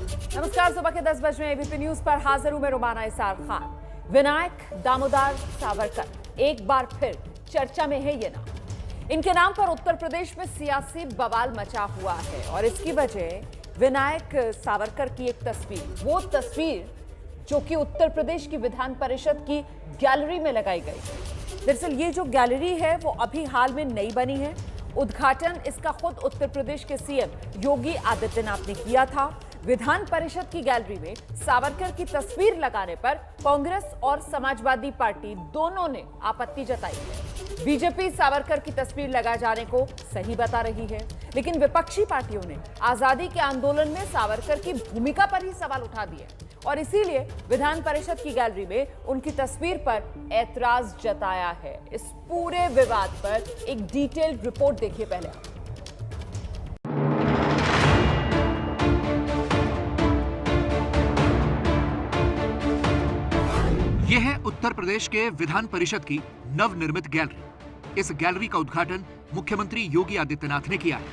नमस्कार, सुबह के 10 बजे एबीपी न्यूज पर हाजिर हूं मैं रुमाना इसार खान। विनायक दामोदर सावरकर एक बार फिर चर्चा में है ये नाम। इनके नाम पर उत्तर प्रदेश में सियासी बवाल मचा हुआ है और इसकी वजह विनायक सावरकर की एक तस्वीर, वो तस्वीर जो कि उत्तर प्रदेश की विधान परिषद की गैलरी में लगाई गई है। दरअसल ये जो गैलरी है वो अभी हाल में नई बनी है। उद्घाटन इसका खुद उत्तर प्रदेश के सीएम योगी आदित्यनाथ ने किया था। विधान परिषद की गैलरी में सावरकर की तस्वीर लगाने पर कांग्रेस और समाजवादी पार्टी दोनों ने आपत्ति जताई है। बीजेपी सावरकर की तस्वीर लगाए जाने को सही बता रही है, लेकिन विपक्षी पार्टियों ने आजादी के आंदोलन में सावरकर की भूमिका पर ही सवाल उठा दिए और इसीलिए विधान परिषद की गैलरी में उनकी तस्वीर पर ऐतराज जताया है। इस पूरे विवाद पर एक डिटेल्ड रिपोर्ट देखिए पहले। यह है उत्तर प्रदेश के विधान परिषद की नवनिर्मित गैलरी। इस गैलरी का उद्घाटन मुख्यमंत्री योगी आदित्यनाथ ने किया है।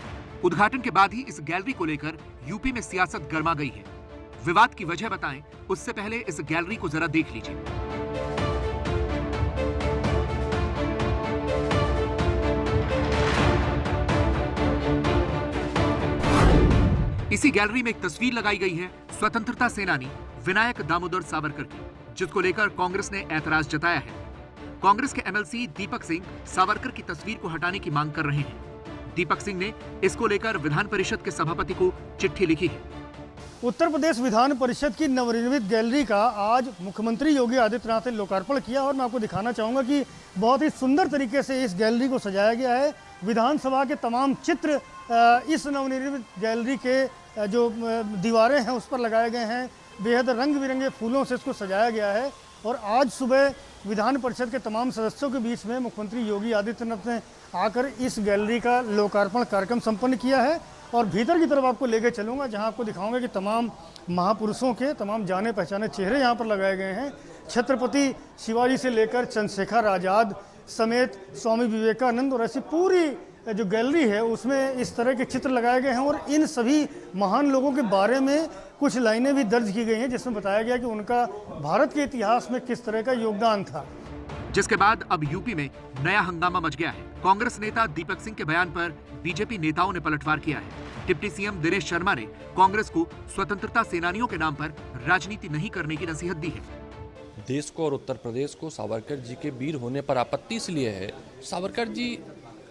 उद्घाटन के बाद ही इस गैलरी को लेकर यूपी में सियासत गर्मा गई है। विवाद की वजह बताएं, उससे पहले इस गैलरी को जरा देख लीजिए। इसी गैलरी में एक तस्वीर लगाई गई है स्वतंत्रता सेनानी विनायक दामोदर सावरकर की, जिसको लेकर कांग्रेस ने ऐतराज जताया है। कांग्रेस के एमएलसी दीपक सिंह सावरकर की तस्वीर को हटाने की मांग कर रहे हैं। दीपक सिंह ने इसको लेकर विधान परिषद के सभापति को चिट्ठी लिखी है। उत्तर प्रदेश विधान परिषद की नवनिर्मित गैलरी का आज मुख्यमंत्री योगी आदित्यनाथ ने लोकार्पण किया और मैं आपको दिखाना चाहूँगा कि बहुत ही सुंदर तरीके से इस गैलरी को सजाया गया है। विधानसभा के तमाम चित्र इस नवनिर्मित गैलरी के जो दीवारें हैं उस पर लगाए गए हैं। बेहद रंग बिरंगे फूलों से इसको सजाया गया है और आज सुबह विधान परिषद के तमाम सदस्यों के बीच में मुख्यमंत्री योगी आदित्यनाथ ने आकर इस गैलरी का लोकार्पण कार्यक्रम संपन्न किया है। और भीतर की तरफ आपको लेकर चलूँगा, जहां आपको दिखाऊंगा कि तमाम महापुरुषों के तमाम जाने पहचाने चेहरे यहां पर लगाए गए हैं। छत्रपति शिवाजी से लेकर चंद्रशेखर आज़ाद समेत स्वामी विवेकानंद और ऐसी पूरी जो गैलरी है उसमें इस तरह के चित्र लगाए गए हैं और इन सभी महान लोगों के बारे में कुछ लाइनें भी दर्ज की गई हैं, जिसमें बताया गया कि उनका भारत के इतिहास में किस तरह का योगदान था। जिसके बाद अब यूपी में नया हंगामा मच गया है। कांग्रेस नेता दीपक सिंह के बयान पर बीजेपी नेताओं ने पलटवार किया है। डिप्टी सीएम दिनेश शर्मा ने कांग्रेस को स्वतंत्रता सेनानियों के नाम पर राजनीति नहीं करने की नसीहत दी है। देश को और उत्तर प्रदेश को सावरकर जी के वीर होने पर आपत्ति इसलिए है, सावरकर जी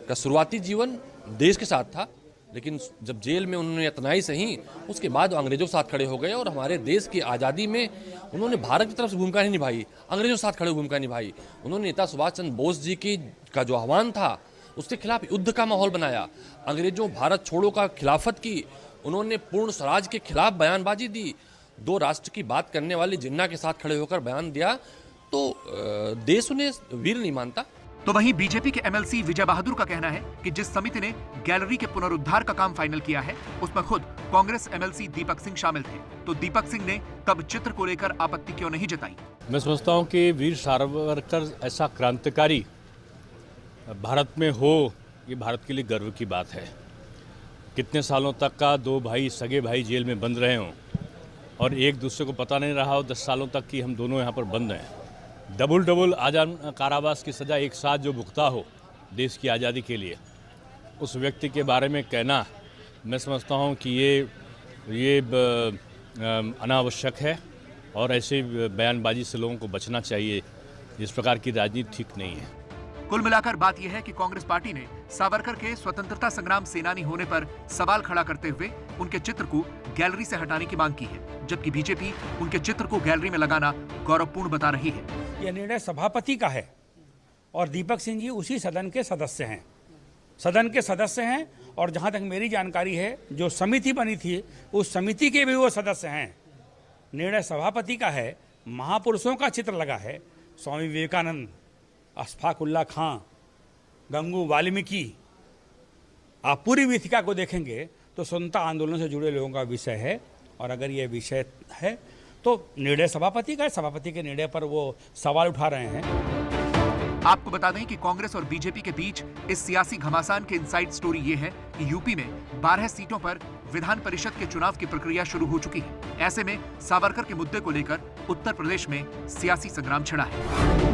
का शुरुआती जीवन देश के साथ था, लेकिन जब जेल में उन्होंने इतना ही सही, उसके बाद वो अंग्रेजों के साथ खड़े हो गए और हमारे देश की आज़ादी में उन्होंने भारत की तरफ से भूमिका नहीं निभाई, अंग्रेजों के साथ खड़े भूमिका निभाई। उन्होंने नेता सुभाष चंद्र बोस जी की का जो आह्वान था उसके खिलाफ युद्ध का माहौल बनाया। अंग्रेजों भारत छोड़ो का खिलाफत की, उन्होंने पूर्ण स्वराज के खिलाफ बयानबाजी दी, दो राष्ट्र की बात करने वाले जिन्ना के साथ खड़े होकर बयान दिया, तो देश उन्हें वीर नहीं मानता। तो वहीं बीजेपी के एमएलसी विजय बहादुर का कहना है कि जिस समिति ने गैलरी के पुनरुद्धार का काम फाइनल किया है उसमें खुद कांग्रेस एमएलसी दीपक सिंह शामिल थे, तो दीपक सिंह ने तब चित्र को लेकर आपत्ति क्यों नहीं जताई। मैं समझता हूं कि वीर सावरकर ऐसा क्रांतिकारी भारत में हो, ये भारत के लिए गर्व की बात है। कितने सालों तक का दो भाई, सगे भाई जेल में बंद रहे हों और एक दूसरे को पता नहीं रहा हो 10 सालों तक कि हम दोनों यहाँ पर बंद हैं। डबल आजाद कारावास की सज़ा एक साथ जो भुगता हो देश की आज़ादी के लिए, उस व्यक्ति के बारे में कहना मैं समझता हूँ कि ये अनावश्यक है और ऐसे बयानबाजी से लोगों को बचना चाहिए। इस प्रकार की राजनीति ठीक नहीं है। कुल मिलाकर बात यह है कि कांग्रेस पार्टी ने सावरकर के स्वतंत्रता संग्राम सेनानी होने पर सवाल खड़ा करते हुए उनके चित्र को गैलरी से हटाने की मांग की है, जबकि बीजेपी उनके चित्र को गैलरी में लगाना गौरवपूर्ण बता रही है। यह निर्णय सभापति का है और दीपक सिंह जी उसी सदन के सदस्य हैं और जहां तक मेरी जानकारी है जो समिति बनी थी उस समिति के भी वो सदस्य हैं। निर्णय सभापति का है, महापुरुषों का चित्र लगा है, स्वामी विवेकानंद, अशफाक उल्लाह खां, गंगू वाल्मीकि। आप पूरी वीथिका को देखेंगे तो स्वतंत्रता आंदोलन से जुड़े लोगों का विषय है और अगर ये विषय है तो निर्णय सभापति का है। सभापति के निर्णय पर वो सवाल उठा रहे हैं। आपको बता दें कि कांग्रेस और बीजेपी के बीच इस सियासी घमासान के इनसाइड स्टोरी ये है कि यूपी में 12 सीटों पर विधान परिषद के चुनाव की प्रक्रिया शुरू हो चुकी है। ऐसे में सावरकर के मुद्दे को लेकर उत्तर प्रदेश में सियासी संग्राम छिड़ा है।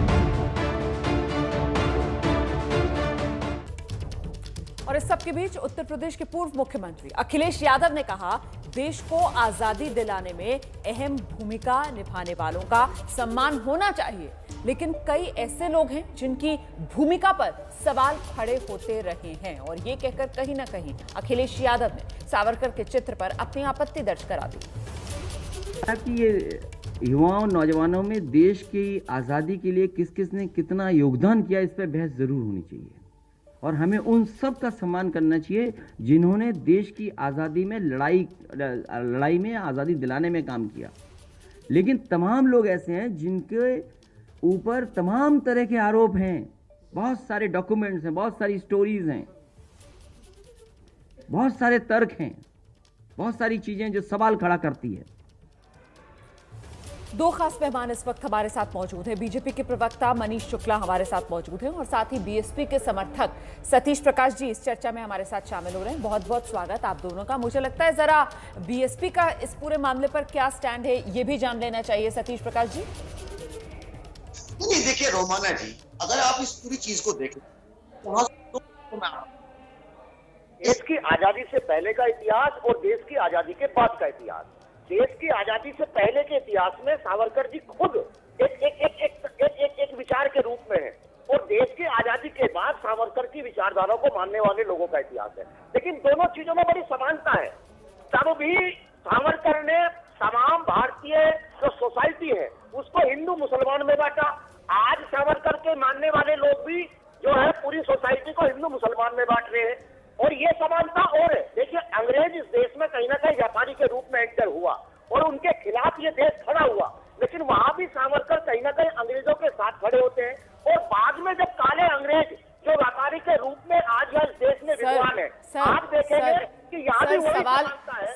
और इस सब के बीच उत्तर प्रदेश के पूर्व मुख्यमंत्री अखिलेश यादव ने कहा, देश को आजादी दिलाने में अहम भूमिका निभाने वालों का सम्मान होना चाहिए, लेकिन कई ऐसे लोग हैं जिनकी भूमिका पर सवाल खड़े होते रहे हैं। और ये कहकर कहीं ना कहीं अखिलेश यादव ने सावरकर के चित्र पर अपनी आपत्ति दर्ज करा दी। कि ये युवाओं नौजवानों में देश की आज़ादी के लिए किस किस ने कितना योगदान किया, इस पर बहस जरूर होनी चाहिए और हमें उन सब का सम्मान करना चाहिए जिन्होंने देश की आज़ादी में लड़ाई में आज़ादी दिलाने में काम किया। लेकिन तमाम लोग ऐसे हैं जिनके ऊपर तमाम तरह के आरोप हैं, बहुत सारे डॉक्यूमेंट्स हैं, बहुत सारी स्टोरीज हैं, बहुत सारे तर्क हैं, बहुत सारी चीजें जो सवाल खड़ा करती है। दो खास मेहमान इस वक्त हमारे साथ मौजूद हैं। बीजेपी के प्रवक्ता मनीष शुक्ला हमारे साथ मौजूद हैं और साथ ही बीएसपी के समर्थक सतीश प्रकाश जी इस चर्चा में हमारे साथ शामिल हो रहे हैं। बहुत बहुत स्वागत आप दोनों का। मुझे लगता है जरा बीएसपी का इस पूरे मामले पर क्या स्टैंड है ये भी जान लेना चाहिए। सतीश प्रकाश जी। नहीं, देखिए रोमाना जी, अगर आप इस पूरी चीज को देखें, देश की आजादी से पहले का इतिहास और देश की आजादी के बाद का इतिहास। देश की आजादी से पहले के इतिहास में सावरकर जी खुद एक विचार के रूप में है और देश की आजादी के बाद सावरकर की विचारधारा को मानने वाले लोगों का इतिहास है। लेकिन दोनों चीजों में बड़ी समानता है। तब भी सावरकर ने तमाम भारतीय जो सोसाइटी है उसको हिंदू मुसलमान में बांटा। आज सावरकर के मानने वाले लोग भी जो है पूरी सोसाइटी को हिंदू मुसलमान में बांट रहे हैं और ये समानता और है। देखिए, अंग्रेज इस देश में कहीं ना कहीं व्यापारी के रूप में एंटर हुआ और उनके खिलाफ ये देश खड़ा हुआ, लेकिन वहां भी सावरकर कहीं ना कहीं अंग्रेजों के साथ खड़े होते हैं और बाद में जब काले अंग्रेज जो व्यापारी के रूप में आज इस देश में विद्वान है, आप देखेंगे कि यहाँ भी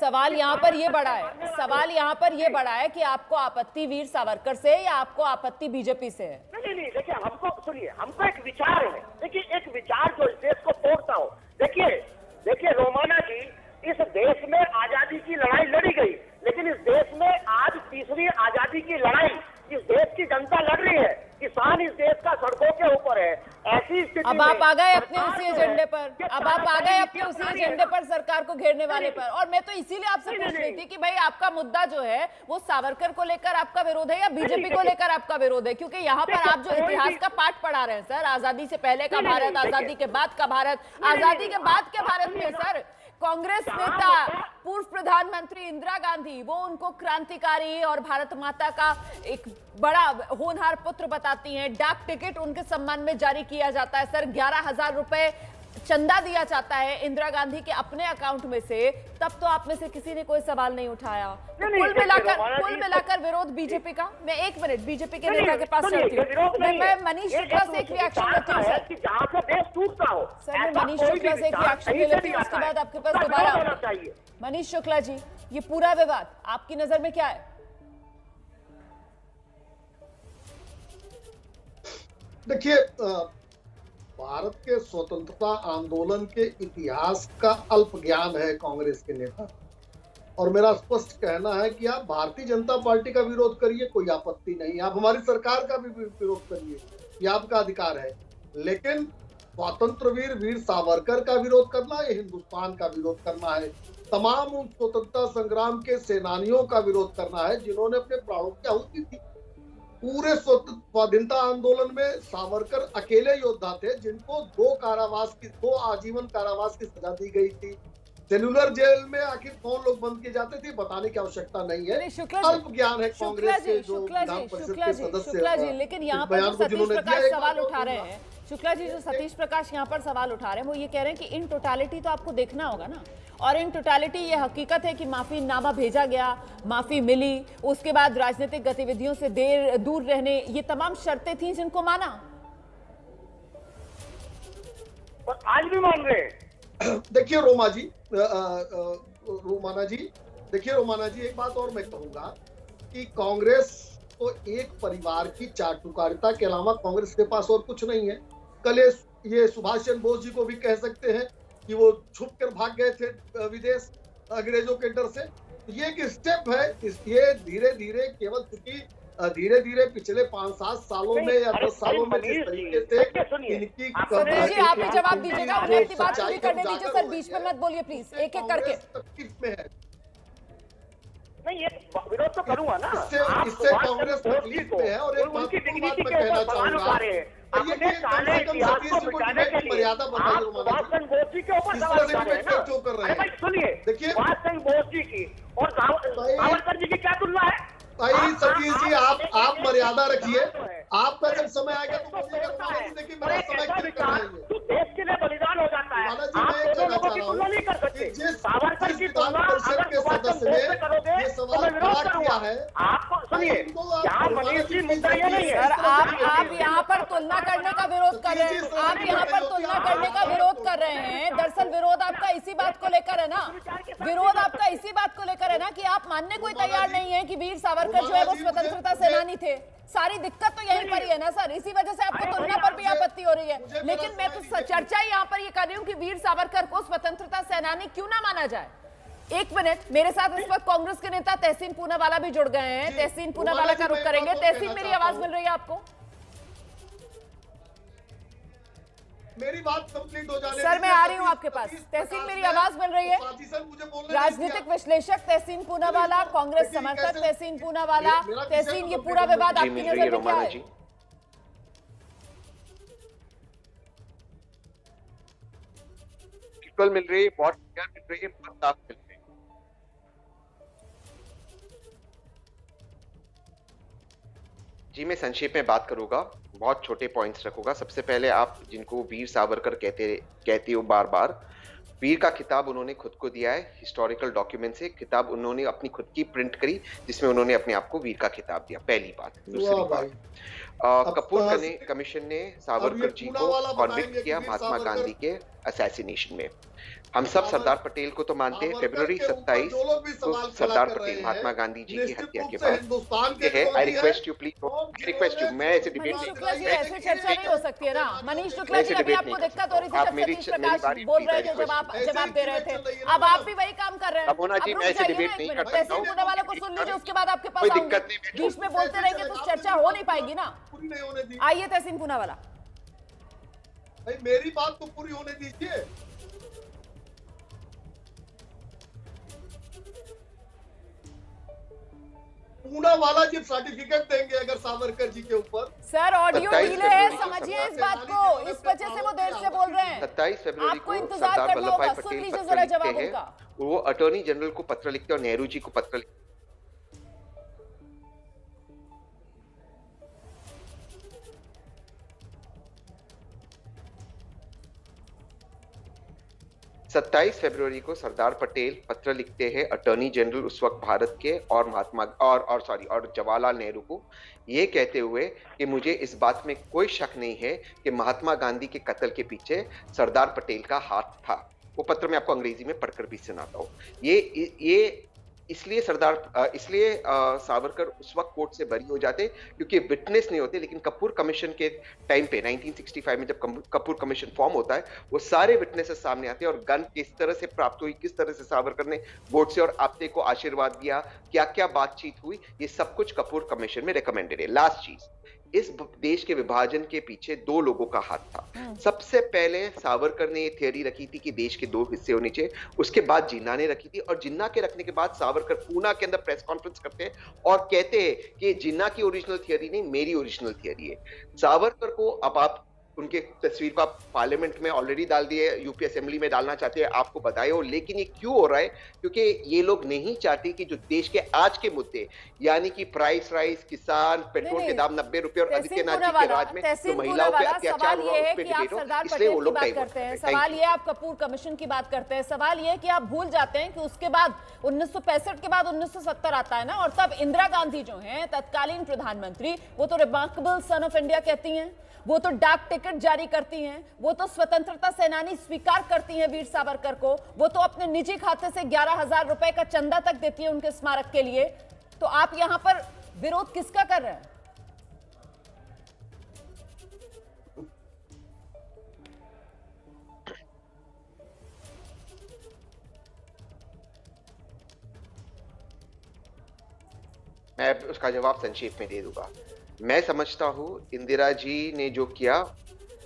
सवाल यहाँ पर ये बड़ा है, सवाल यहाँ पर ये बड़ा है कि आपको आपत्ति वीर सावरकर से या आपको आपत्ति बीजेपी से है? नहीं, देखिए, हमको सुनिए, हमको एक विचार है। देखिए, एक विचार जो इस देश को तोड़ता हो। देखिए रोमाना जी, इस देश में आजादी की लड़ाई लड़ी गई, लेकिन इस देश में आज तीसरी आजादी की लड़ाई इस देश की जनता लड़ रही है। किसान इस देश का सड़कों के ऊपर है। ऐसी स्थिति अब आप आ गए अपने उसी एजेंडे पर, अब आप आ गए अपने उसी एजेंडे पर, सरकार को घेरने वाले पर। और मैं तो इसीलिए आपसे पूछ रही थी कि भाई आपका मुद्दा जो है वो सावरकर को लेकर आपका विरोध है या बीजेपी को लेकर आपका विरोध है? क्योंकि यहाँ पर आप जो इतिहास का पाठ पढ़ा रहे हैं सर, आजादी से पहले का भारत, आजादी के बाद का भारत, आजादी के बाद के भारत में सर कांग्रेस नेता पूर्व प्रधानमंत्री इंदिरा गांधी वो उनको क्रांतिकारी और भारत माता का एक बड़ा होनहार पुत्र बताती हैं। डाक टिकट उनके सम्मान में जारी किया जाता है सर, 11,000 रुपए चंदा दिया जाता है इंदिरा गांधी के अपने अकाउंट में से। तब तो आप में से किसी ने कोई सवाल नहीं उठाया। तो कुल मिलाकर विरोध बीजेपी का। मैं एक मिनट बीजेपी के नेता के पास चलती हूँ। मैं मनीष शुक्ला से एक रिएक्शन लेती हूँ सर। जहाँ से देश टूटता हो सर, मैं मनीष शुक्ला से एक रिएक्शन ले लेती हूँ, उसके बाद आपके पास दोबारा आना चाहिए। मनीष शुक्ला जी, ये पूरा विवाद आपकी नजर में क्या है? देखिए, भारत के स्वतंत्रता आंदोलन के इतिहास का अल्प ज्ञान है कांग्रेस के नेता, और मेरा स्पष्ट कहना है कि आप भारतीय जनता पार्टी का विरोध करिए, कोई आपत्ति नहीं। आप हमारी सरकार का भी विरोध करिए, ये आपका अधिकार है। लेकिन स्वातंत्रवीर वीर सावरकर का विरोध करना, ये हिंदुस्तान का विरोध करना है। तमाम उन स्वतंत्रता संग्राम के सेनानियों का विरोध करना है जिन्होंने अपने प्राणों की आहुति दी। पूरे स्वाधीनता आंदोलन में सावरकर अकेले योद्धा थे जिनको दो आजीवन कारावास की सजा दी गई थी। सेलुलर जेल में आखिर कौन लोग बंद किए जाते थे बताने की आवश्यकता नहीं है। अल्प ज्ञान है कांग्रेस के जो विधान परिषद के सदस्य। लेकिन यहाँ पर सतीश प्रकाश सवाल उठा रहे हैं, शुक्ला जी जो सतीश प्रकाश यहाँ पर सवाल उठा रहे हैं वो ये कह रहे हैं कि इन टोटालिटी तो आपको देखना होगा ना, और इन टोटालिटी ये हकीकत है कि माफीनामा भेजा गया, माफी मिली, उसके बाद राजनीतिक गतिविधियों से दूर रहने, ये तमाम शर्तें थी जिनको माना और आज भी मान रहे हैं। देखिए रोमाना जी, एक बात और मैं कहूंगा कि कांग्रेस तो एक परिवार की चाटुकारिता के अलावा कांग्रेस के पास और कुछ नहीं है। कल ये सुभाष चंद्र बोस जी को भी कह सकते हैं कि वो छुप कर भाग गए थे विदेश अंग्रेजों के डर से। तो ये एक स्टेप है, ये धीरे धीरे केवल चूंकि धीरे धीरे पिछले 5-7 सालों में या 10 सालों में जिस तरीके से इनकी जी आप ही जवाब दीजिएगा, उन्हें अपनी बात पूरी करने दीजिए सर, बीच में मत बोलिए प्लीज, एक एक करके। तकलीफ में है। नहीं, ये विरोध तो करूंगा ना। इससे कांग्रेस तकलीफ में है। और एक उनकी महत्वपूर्ण डिग्निटी बात के मैं कहना ऊपर सवाल उठा रहे हैं। अपने काले इतिहास को मिटाने के लिए मर्यादा आप सुभाष चंद्र बोस जी के ऊपर सवाल उठा रहे हैं ना। क्यों कर रहे अरे हैं? भाई सुनिए, देखिए, सुभाष चंद्र बोस जी की और सावरकर जी की क्या तुलना है? भाई सतीश जी, आप मर्यादा रखिए। आपका जब समय आएगा तो बोलिएगा, माला जी देखिए मेरा समय क्लियर कर रहे हैं। तो देश के लिए बलिदान हो जाता है। माला जी, आप मैं दोनों लोगों कहना की चाह तुलना रहा नहीं कर हूं सकते। कि सावरकर की विधान तुलना परिषद अगर के सुभाष चंद्र सदस्य बोस से करोगे ने ये तो सवाल मैं विरोध खड़ा करूंगा। किया है। आपको सुनिए, यहाँ मनीष जी मुद्दा ये नहीं है। सर आप यहाँ पर तुलना करने का विरोध कर रहे हैं, आप यहाँ पर तुलना करने का विरोध कर रहे हैं। दरअसल विरोध आपका इसी बात को लेकर है ना, विरोध आपका इसी बात को लेकर है ना कि आप मानने को तैयार नहीं है कि वीर सावरकर जो है वो स्वतंत्रता सेनानी थे। सारी दिक्कत तो यहीं पर ही है ना सर, इसी वजह से आपको तुलना पर भी आपत्ति हो रही है। लेकिन मैं तो चर्चा यहाँ पर ये कर रही हूँ कि वीर सावरकर को स्वतंत्रता सेनानी क्यों ना माना जाए। एक मिनट, मेरे साथ इस वक्त कांग्रेस के नेता तहसीन पूनावाला भी जुड़ गए हैं। तहसीन पूनावाला का रुख करेंगे। तहसीन, मेरी आवाज मिल रही है आपको? मेरी बात कंप्लीट हो जाने सर मैं आ रही हूँ आपके पास। तहसीन, मेरी आवाज मिल रही है? राजनीतिक विश्लेषक तहसीन पूनावाला, कांग्रेस समर्थक तहसीन पूनावाला। तहसीन, ये पूरा विवाद आपकी नजर में क्या है? मिल रही है, बहुत मिल रही है, बहुत साफ मिल रही है। जी मैं संक्षेप में बात करूंगा, बहुत छोटे पॉइंट्स रखूंगा। सबसे पहले आप जिनको वीर सावरकर कहते हो बार बार, वीर का खिताब उन्होंने खुद को दिया है। हिस्टोरिकल डॉक्यूमेंट से खिताब उन्होंने अपनी खुद की प्रिंट करी जिसमें उन्होंने अपने आप को वीर का खिताब दिया। पहली बात। दूसरी बात, कपूर कमीशन ने सावरकर जी को कॉन्विक्ट किया महात्मा गांधी के असैसिनेशन में। हम सब सरदार पटेल को तो मानते हैं। फरवरी 27 को सरदार पटेल महात्मा गांधी जी की हत्या के बाद है। I request you please, request you, मैं ऐसे डिबेट मनीष शुक्ला जी, ऐसे चर्चा नहीं हो सकती है ना। मनीष शुक्ला जी, अभी आपको दिक्कत हो रही थी जब सतीश प्रकाश बोल रहे थे, जवाब दे रहे थे। अब आप भी वही काम कर रहे हैं। अब होना जी, मैं ऐसे डिबेट नहीं कर सकता हूं। तहसीन पूनावाला को सुन लीजिए, उसके बाद आपके पास आऊंगी। बीच में बोलते रहेंगे तो चर्चा हो नहीं पाएगी ना। आइए तहसीन पूनावाला। भाई मेरी बात तो पूरी होने दीजिए। पूनावाला जी सर्टिफिकेट देंगे अगर सावरकर जी के ऊपर। सर ऑडियो डिले है, समझिए इस बात को, इस वजह से वो देर से बोल रहे हैं। 27 फरवरी आपको को इंतजार सरदार करना वल्लभ भाई होगा। सुन पटेल लीजिए पत्र जरा लिखते जवाब हैं। उनका। वो अटॉर्नी जनरल को पत्र लिखते हैं और नेहरू जी को पत्र लिखते हैं। 27 फरवरी को सरदार पटेल पत्र लिखते हैं अटॉर्नी जनरल उस वक्त भारत के और और जवाहरलाल नेहरू को, ये कहते हुए कि मुझे इस बात में कोई शक नहीं है कि महात्मा गांधी के कत्ल के पीछे सरदार पटेल का हाथ था। वो पत्र मैं आपको अंग्रेजी में पढ़कर भी सुनाता हूँ। ये इसलिए सावरकर उस वक्त कोर्ट से बरी हो जाते क्योंकि विटनेस नहीं होते। लेकिन कपूर कमीशन के टाइम पे 1965 में जब कपूर कमीशन फॉर्म होता है, वो सारे विटनेसेस सामने आते हैं और गन किस तरह से प्राप्त हुई, किस तरह से सावरकर ने वोट से और आपते को आशीर्वाद दिया, क्या क्या बातचीत हुई, ये सब कुछ कपूर कमीशन में रिकमेंडेड है। लास्ट चीज, इस देश के विभाजन के पीछे दो लोगों का हाथ था। सबसे पहले सावरकर ने ये थियरी रखी थी कि देश के दो हिस्से होने चाहिए, उसके बाद जिन्ना ने रखी थी, और जिन्ना के रखने के बाद सावरकर पूना के अंदर प्रेस कॉन्फ्रेंस करते हैं और कहते हैं कि जिन्ना की ओरिजिनल थियरी नहीं, मेरी ओरिजिनल थियरी है। सावरकर को अब आप उनके तस्वीर को आप पार्लियामेंट में ऑलरेडी डाल दिए, यूपी असेंबली में डालना चाहते हैं, आपको बताए हो। लेकिन ये क्यों हो रहा है? क्योंकि ये लोग नहीं चाहते कि जो देश के आज के मुद्दे यानी कि प्राइस राइज, किसान, पेट्रोल के दाम 90 रुपए और आदित्यनाथ जी के राज में जो महिलाओं पे अत्याचार हुआ उस पे डिबेट हो, इसलिए वो लोग करते हैं। सवाल ये आप कपूर कमीशन की बात करते हैं, सवाल ये कि आप भूल जाते हैं कि उसके बाद 1965 के बाद 1970 आता है ना, और तब इंदिरा गांधी जो हैं तत्कालीन प्रधानमंत्री, वो तो रिमार्केबल सन ऑफ इंडिया कहती हैं, वो तो डाक टिकट जारी करती हैं, वो तो स्वतंत्रता सेनानी स्वीकार करती हैं वीर सावरकर को, वो तो अपने निजी खाते से 11,000 रुपए का चंदा तक देती है उनके स्मारक के लिए। तो आप यहां पर विरोध किसका कर रहे हैं? मैं उसका जवाब संक्षेप में दे दूंगा। मैं समझता हूँ इंदिरा जी ने जो किया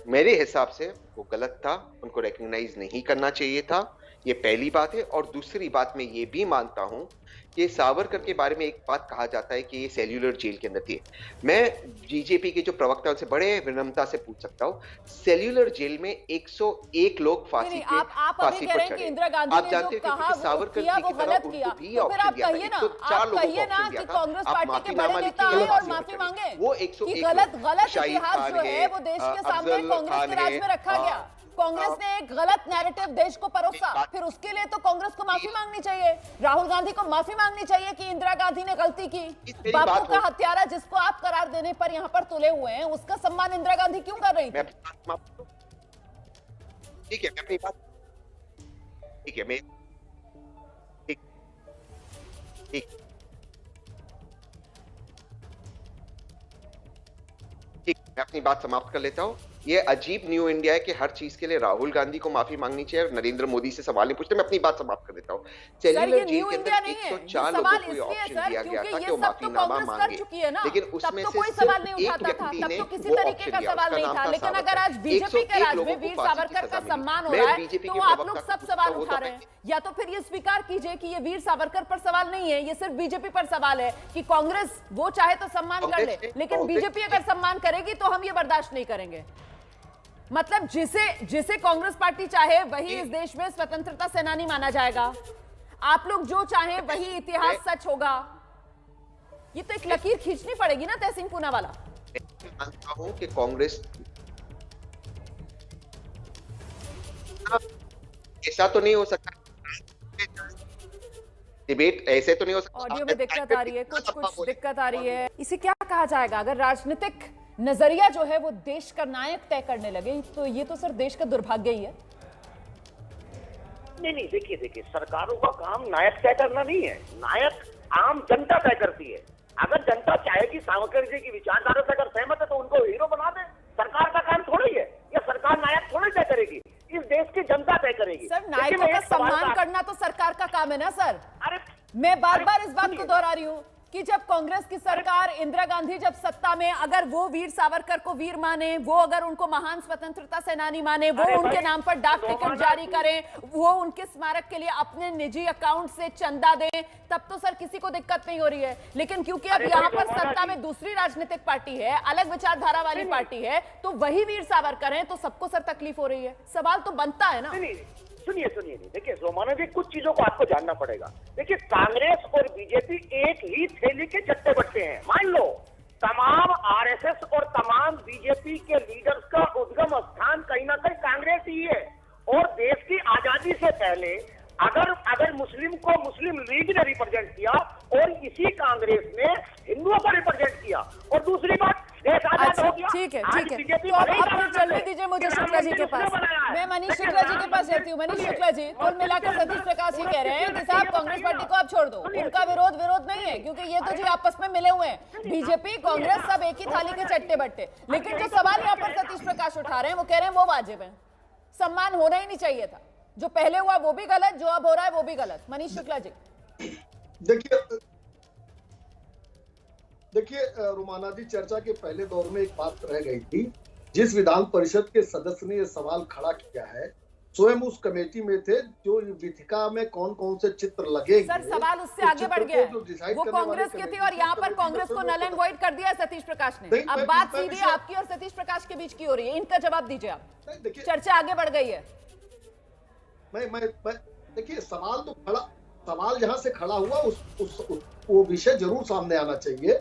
मेरे हिसाब से वो गलत था, उनको रिकॉग्नाइज नहीं करना चाहिए था, ये पहली बात है। और दूसरी बात मैं ये भी मानता हूँ कि सावरकर के बारे में एक बात कहा जाता है कि ये सेल्यूलर जेल के अंदर थे। मैं बीजेपी के जो प्रवक्ता उनसे बड़े विनम्रता से पूछ सकता हूँ, सेल्यूलर जेल में 101 लोग फांसी पर चढ़े। इंदिरा गांधी आप ने जानते जो थे कहा कि सावरकर किया जी वो की तरह गलत उनको किया, भी तो फिर आप ऑप्शन दिया था, 104 लोगों को ऑप्शन दिया कि था। कांग्रेस आप पार्टी के बड़े माफीनामा नेता लिखिए, आए और फांसी माफी पर मांगे वो कि 101 गलत शाहिद इतिहास खान जो है वो देश के सामने अफजल कांग्रेस खान के राज है, में रखा गया। कांग्रेस ने एक गलत नैरेटिव देश को परोसा, फिर उसके लिए तो कांग्रेस को माफी मांगनी चाहिए, राहुल गांधी को माफी मांगनी चाहिए कि इंदिरा गांधी ने गलती की। बापू का हत्यारा जिसको आप करार देने पर यहाँ पर तुले हुए हैं, उसका सम्मान इंदिरा गांधी क्यों कर रही थी? ठीक है, मैं अपनी बात ठीक है मैं ठीक ठीक ठीक मैं अपनी बात समाप्त कर लेता हूँ। ये अजीब न्यू इंडिया है कि हर चीज के लिए राहुल गांधी को माफी मांगनी चाहिए और नरेंद्र मोदी से सवाल नहीं पूछते। मैं अपनी बात समाप्त कर देता हूँ। सेल्यूलर जेल के अंदर 104 लोगों को ये ऑप्शन दिया गया था कि वो माफीनामा मांगे, लेकिन उसमें से कोई सवाल नहीं सिर्फ एक उठाता था, व्यक्ति तब ने तो किसी वो तरीके का ऑप्शन दिया, सवाल उसका नहीं नाम था। था लेकिन अगर सावरकर। आज बीजेपी के 101 राज में लोगों को वीर फांसी की सावरकर का सजा मिली। सम्मान हो मैं रहा है, बीजेपी तो के आप प्रवक्ता लोग को सब पूछता सवाल हूं, वो उठा तो रहे हैं। या तो फिर ये स्वीकार कीजिए कि ये वीर सावरकर पर सवाल नहीं है, ये सिर्फ बीजेपी पर सवाल है कि कांग्रेस वो चाहे तो सम्मान कर ले, लेकिन बीजेपी अगर सम्मान करेगी तो हम ये बर्दाश्त नहीं करेंगे। मतलब जिसे कांग्रेस पार्टी चाहे वही इस देश में स्वतंत्रता सेनानी माना जाएगा। आप लोग जो चाहें वही इतिहास सच होगा। ये तो एक लकीर खींचनी पड़ेगी ना तहसीन पूनावाला। मानता हूं कि कांग्रेस ऐसा तो नहीं हो सकता, डिबेट ऐसे तो नहीं हो सकता। ऑडियो में दिक्कत आ रही है, कुछ दिक्कत आ रही है। इसे क्या कहा जाएगा? अगर राजनीतिक नजरिया जो है वो देश का नायक तय करने लगे तो ये तो सर देश का दुर्भाग्य ही है। नहीं, देखिए सरकारों का काम नायक तय करना नहीं है, नायक आम जनता तय करती है। अगर जनता चाहेगी सावरकर जी की विचारधारा से अगर सहमत है तो उनको हीरो बना दे। सरकार का काम थोड़ा ही है, या सरकार नायक थोड़ी तय करेगी, इस देश की जनता तय करेगी। सर नायकों का सम्मान करना तो सरकार का काम है ना सर। मैं बार बार इस बात को दोहरा रही हूँ कि जब कांग्रेस की सरकार, इंदिरा गांधी जब सत्ता में, अगर वो वीर सावरकर को वीर माने, वो अगर उनको महान स्वतंत्रता सेनानी माने, वो उनके नाम पर डाक टिकट जारी करें, वो उनके स्मारक के लिए अपने निजी अकाउंट से चंदा दें, तब तो सर किसी को दिक्कत नहीं हो रही है। लेकिन क्योंकि अब यहाँ पर सत्ता में दूसरी राजनीतिक पार्टी है, अलग विचारधारा वाली पार्टी है, तो वही वीर सावरकर है, तो सबको सर तकलीफ हो रही है। सवाल तो बनता है ना। सुनिए देखिए रोमाना जी, कुछ चीजों को आपको जानना पड़ेगा। देखिए कांग्रेस और बीजेपी एक ही थैली के चट्टे बट्टे हैं। मान लो तमाम आरएसएस और तमाम बीजेपी के लीडर्स का उद्गम स्थान कहीं ना कहीं कांग्रेस ही है। और देश की आजादी से पहले अगर मुस्लिम को मुस्लिम लीग ने रिप्रेजेंट किया और इसी कांग्रेस ने हिंदुओं को रिप्रेजेंट किया। और दूसरी बात, देश आजाद हो गया। ठीक है तो अब चलने दीजिए मुझे शुक्ला जी के पास। मैं मनीष शुक्ला जी के पास जाती हूँ। मनीष शुक्ला जी, कुल मिलाकर सतीश प्रकाश जी कह रहे हैं कि साहब कांग्रेस पार्टी को आप छोड़ दो, उनका विरोध नहीं है, क्योंकि ये तो जी आपस में मिले हुए हैं, बीजेपी कांग्रेस सब एक ही थाली के चट्टे बट्टे। लेकिन जो सवाल यहाँ पर सतीश प्रकाश उठा रहे हैं वो कह रहे हैं वो वाजिब है, सम्मान होना ही नहीं चाहिए था। जो पहले हुआ वो भी गलत, जो अब हो रहा है वो भी गलत। मनीष शुक्ला जी देखिए रुमाना जी, चर्चा के पहले दौर में एक बात रह गई थी। जिस विधान परिषद के सदस्य ने यह सवाल खड़ा किया है, स्वयं उस कमेटी में थे जो विथिका में कौन कौन से चित्र लगेंगे। सर सवाल उससे आगे बढ़ गया है, वो कांग्रेस के थे और यहाँ पर कांग्रेस को नल एंड वॉइड कर दिया सतीश प्रकाश ने। अब बात सीधी आपकी और सतीश प्रकाश के बीच की हो रही है, इनका जवाब दीजिए आप। चर्चा आगे बढ़ गई है। मैं देखिए सवाल जहां से खड़ा हुआ वो विषय जरूर सामने आना चाहिए,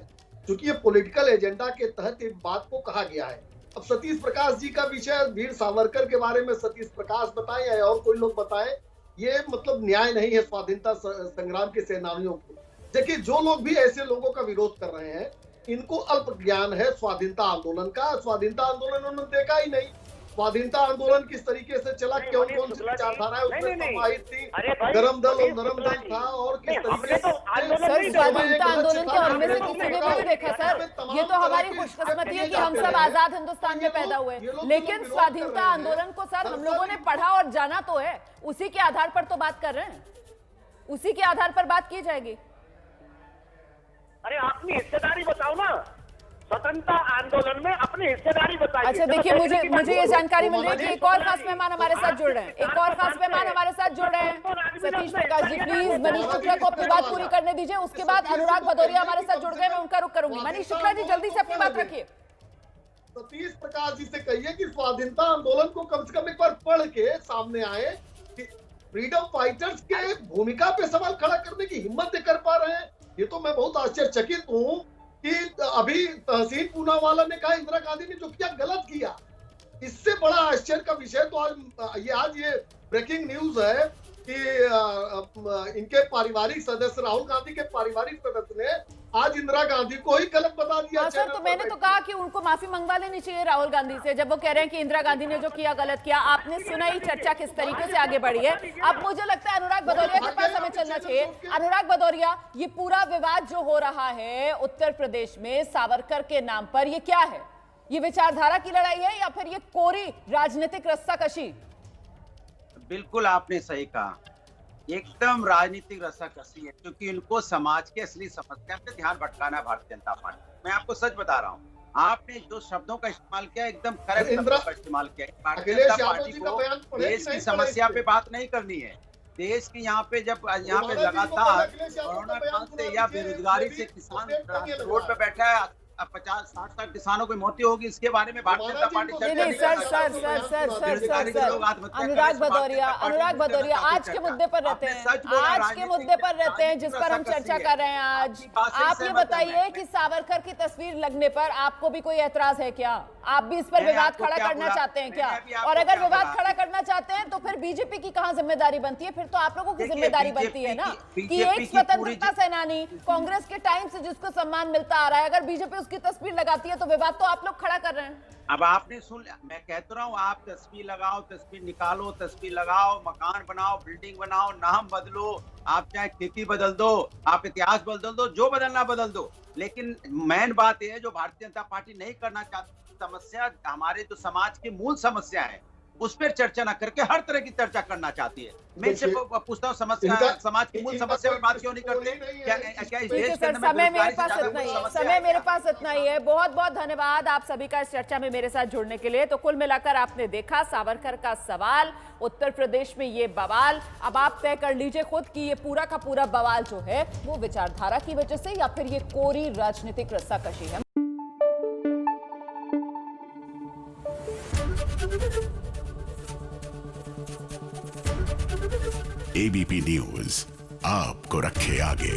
क्योंकि ये पॉलिटिकल एजेंडा के तहत एक बात को कहा गया है। अब सतीश प्रकाश जी का विषय वीर सावरकर के बारे में सतीश प्रकाश बताएं या और कोई लोग बताएं, ये मतलब न्याय नहीं है स्वाधीनता संग्राम के सेनानियों को। देखिए जो लोग भी ऐसे लोगों का विरोध कर रहे हैं, इनको अल्प ज्ञान है स्वाधीनता आंदोलन का। स्वाधीनता आंदोलन उन्होंने देखा ही नहीं। स्वाधीनता आंदोलन किस तरीके से चला, कौन कौन सी विचारधाराएं उसमें समाहित थी, गरम दल और नरम दल था, और किस तरीके से स्वाधीनता आंदोलन तो हमने से किसी ने भी नहीं देखा सर। ये तो हमारी खुशकिस्मती है कि हम सब आजाद हिंदुस्तान में पैदा हुए, लेकिन स्वाधीनता आंदोलन को सर हम लोगों ने पढ़ा और जाना तो है, उसी के आधार पर तो बात कर रहे हैं, उसी के आधार पर बात की जाएगी। अरे आप अपनी हिस्सेदारी बताओ ना, स्वतंत्रता आंदोलन में अपनी हिस्सेदारी बताइए। अच्छा देखिए, मुझे ये जानकारी मिल रही है कि एक और खास मेहमान हमारे साथ जुड़ रहे हैं, एक और खास मेहमान हमारे साथ जुड़ रहे हैं। सतीश प्रकाश जी, प्लीज मनीष शुक्ला को अपनी बात पूरी करने दीजिए, उसके बाद अनुराग भदौरिया हमारे साथ जुड़ गए, मैं उनका रुख करूंगी। मनीष शुक्ला जी जल्दी से अपनी बात रखिए। सतीश प्रकाश जी से कहिए कि स्वाधीनता आंदोलन को कम से कम एक बार पढ़ के सामने आए कि फ्रीडम फाइटर्स के भूमिका पे सवाल खड़ा करने की हिम्मत नहीं कर पा रहे हैं। ये तो मैं बहुत आश्चर्यचकित हूँ कि अभी तहसीन पूनावाला ने कहा इंदिरा गांधी ने जो किया गलत किया। इससे बड़ा आश्चर्य का विषय तो आज ये ब्रेकिंग न्यूज है कि इनके पारिवारिक सदस्य, राहुल गांधी के पारिवारिक सदस्य ने आज इंदिरा गांधी को ही गलत बता दिया। सर, तो मैंने तो कहा कि उनको माफी मंगवा लेनी चाहिए राहुल गांधी से, जब वो कह रहे हैं कि इंदिरा गांधी ने जो किया गलत किया। आपने सुना ही चर्चा किस तरीके से आगे बढ़ी है। अब मुझे लगता है अनुराग भदौरिया के पास हमें चलना चाहिए। अनुराग भदौरिया, ये पूरा विवाद जो हो रहा है उत्तर प्रदेश में सावरकर के नाम पर, ये क्या है? ये विचारधारा की लड़ाई है या फिर ये कोरी राजनीतिक रस्साकशी? बिल्कुल आपने सही कहा, एकदम राजनीतिक रस्साकशी है, क्योंकि इनको समाज के असली समस्या पे ध्यान भटकाना है भारतीय जनता पार्टी। मैं आपको सच बता रहा हूँ, आपने जो शब्दों का इस्तेमाल किया एकदम करेक्ट शब्दों का इस्तेमाल किया। भारतीय जनता पार्टी को देश की समस्या पे बात नहीं करनी है। देश की यहाँ पे जब यहाँ पे लगातार कोरोना काल से या बेरोजगारी से किसान रोड पे बैठा है, 50-60 किसानों की मौतें होगी, इसके बारे में भारतीय जनता पार्टी अनुराग भदौरिया आज के मुद्दे पर रहते हैं, जिस पर हम चर्चा कर रहे हैं आज। आप ये बताइए कि सावरकर की तस्वीर लगने पर आपको भी कोई एतराज है क्या? आप भी इस पर विवाद खड़ा करना चाहते हैं क्या? और अगर विवाद खड़ा करना चाहते हैं तो फिर बीजेपी की कहाँ जिम्मेदारी बनती है? फिर तो आप लोगों की जिम्मेदारी बनती है ना कि एक स्वतंत्रता सेनानी कांग्रेस के टाइम से जिसको सम्मान मिलता आ रहा है, अगर बीजेपी की तस्वीर लगाती है तो विवाद तो आप लोग खड़ा कर रहे हैं। अब आपने सुन लिया, मैं कहता रहा हूँ, आप तस्वीर लगाओ, तस्वीर निकालो, तस्वीर लगाओ, मकान बनाओ, बिल्डिंग बनाओ, नाम बदलो, आप चाहे खेती बदल दो, आप इतिहास बदल दो, जो बदलना बदल दो, लेकिन मेन बात यह है जो भारतीय जनता पार्टी नहीं करना चाहती, समस्या हमारे जो समाज की मूल समस्या है उस पर चर्चा न करके हर तरह की चर्चा करना चाहती है। मैं इनसे पूछता हूँ, समस्या समाज की मूल समस्या पर बात क्यों नहीं करते? क्या इस देश के अंदर समय मेरे पास इतना ही है। बहुत बहुत धन्यवाद आप सभी का इस चर्चा में मेरे साथ जुड़ने के लिए। तो कुल मिलाकर आपने देखा सावरकर का सवाल, उत्तर प्रदेश में ये बवाल। अब आप तय कर लीजिए खुद कि ये पूरा का पूरा बवाल जो है वो विचारधारा की वजह से या फिर ये कोरी राजनीतिक रस्साकशी है। एबीपी न्यूज आपको रखे आगे।